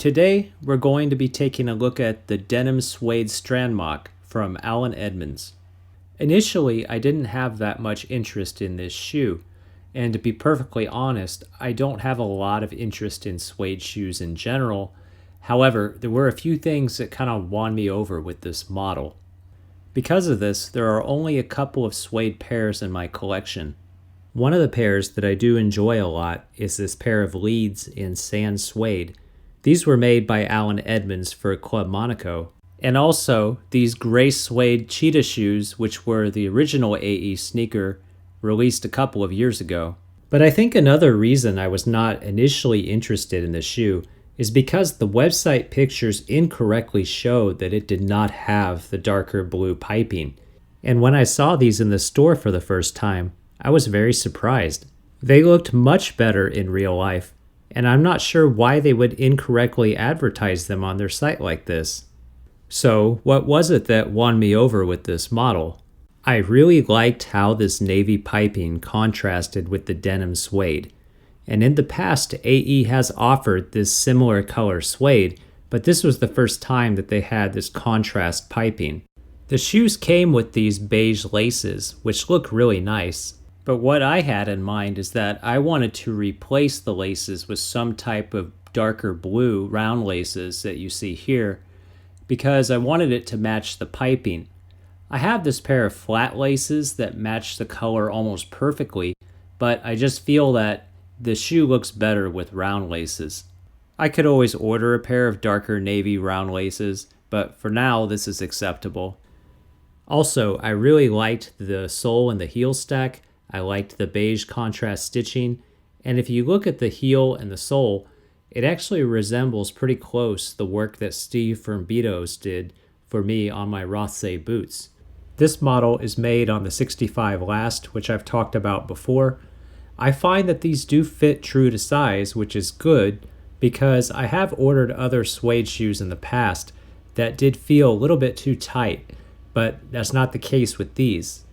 Today, we're going to be taking a look at the denim suede Strandmok from Allen Edmonds. Initially, I didn't have that much interest in this shoe, and to be perfectly honest, I don't have a lot of interest in suede shoes in general. However, there were a few things that kind of won me over with this model. Because of this, there are only a couple of suede pairs in my collection. One of the pairs that I do enjoy a lot is this pair of Leeds in sand suede. These were made by Allen Edmonds for Club Monaco. And also, these gray suede cheetah shoes, which were the original AE sneaker, released a couple of years ago. But I think another reason I was not initially interested in the shoe is because the website pictures incorrectly showed that it did not have the darker blue piping. And when I saw these in the store for the first time, I was very surprised. They looked much better in real life, and I'm not sure why they would incorrectly advertise them on their site like this. So, what was it that won me over with this model? I really liked how this navy piping contrasted with the denim suede. And in the past, AE has offered this similar color suede, but this was the first time that they had this contrast piping. The shoes came with these beige laces, which look really nice. But what I had in mind is that I wanted to replace the laces with some type of darker blue round laces that you see here, because I wanted it to match the piping. I have this pair of flat laces that match the color almost perfectly, but I just feel that the shoe looks better with round laces. I could always order a pair of darker navy round laces, but for now this is acceptable. Also, I really liked the sole and the heel stack. I liked the beige contrast stitching, and if you look at the heel and the sole, it actually resembles pretty close the work that Steve from Beatos did for me on my Rothsay boots. This model is made on the 65 last, which I've talked about before. I find that these do fit true to size, which is good, because I have ordered other suede shoes in the past that did feel a little bit too tight, but that's not the case with these.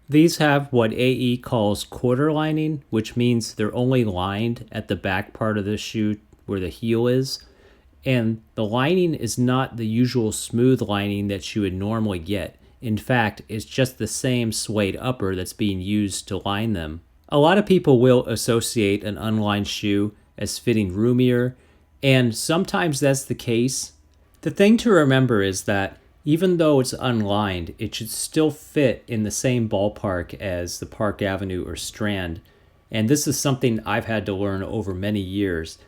These have what AE calls quarter lining, which means they're only lined at the back part of the shoe where the heel is. And the lining is not the usual smooth lining that you would normally get. In fact, it's just the same suede upper that's being used to line them. A lot of people will associate an unlined shoe as fitting roomier, and sometimes that's the case. The thing to remember is that even though it's unlined, it should still fit in the same ballpark as the Park Avenue or Strand, and this is something I've had to learn over many years.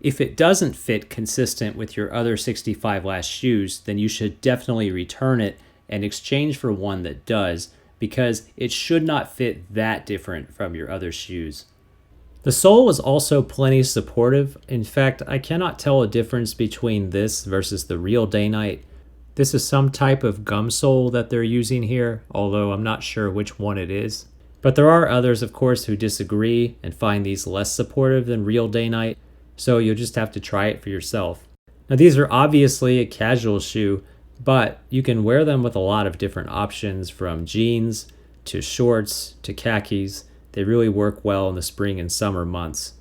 If it doesn't fit consistent with your other 65 last shoes, then you should definitely return it and exchange for one that does, because it should not fit that different from your other shoes. The sole is also plenty supportive. In fact, I cannot tell a difference between this versus the real Daynite. This is some type of gum sole that they're using here, although I'm not sure which one it is. But there are others, of course, who disagree and find these less supportive than real Daynite, so you'll just have to try it for yourself. Now, these are obviously a casual shoe, but you can wear them with a lot of different options, from jeans to shorts to khakis. They really work well in the spring and summer months.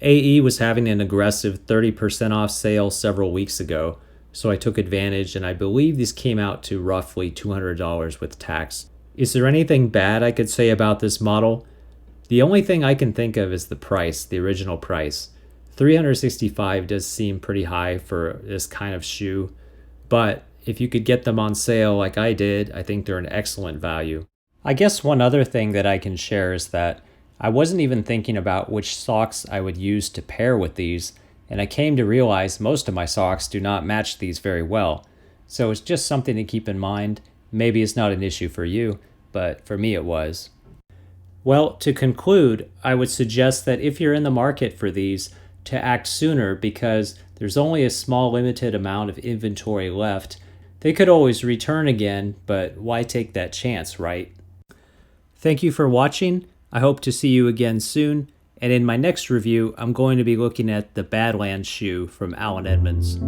AE was having an aggressive 30% off sale several weeks ago, so I took advantage, and I believe these came out to roughly $200 with tax. Is there anything bad I could say about this model? The only thing I can think of is the price, the original price. $365 does seem pretty high for this kind of shoe, but if you could get them on sale like I did, I think they're an excellent value. I guess one other thing that I can share is that I wasn't even thinking about which socks I would use to pair with these, and I came to realize most of my socks do not match these very well. So it's just something to keep in mind. Maybe it's not an issue for you, but for me it was. Well, to conclude, I would suggest that if you're in the market for these, to act sooner, because there's only a small limited amount of inventory left. They could always return again, but why take that chance, right? Thank you for watching. I hope to see you again soon. And in my next review, I'm going to be looking at the Badlands shoe from Allen Edmonds.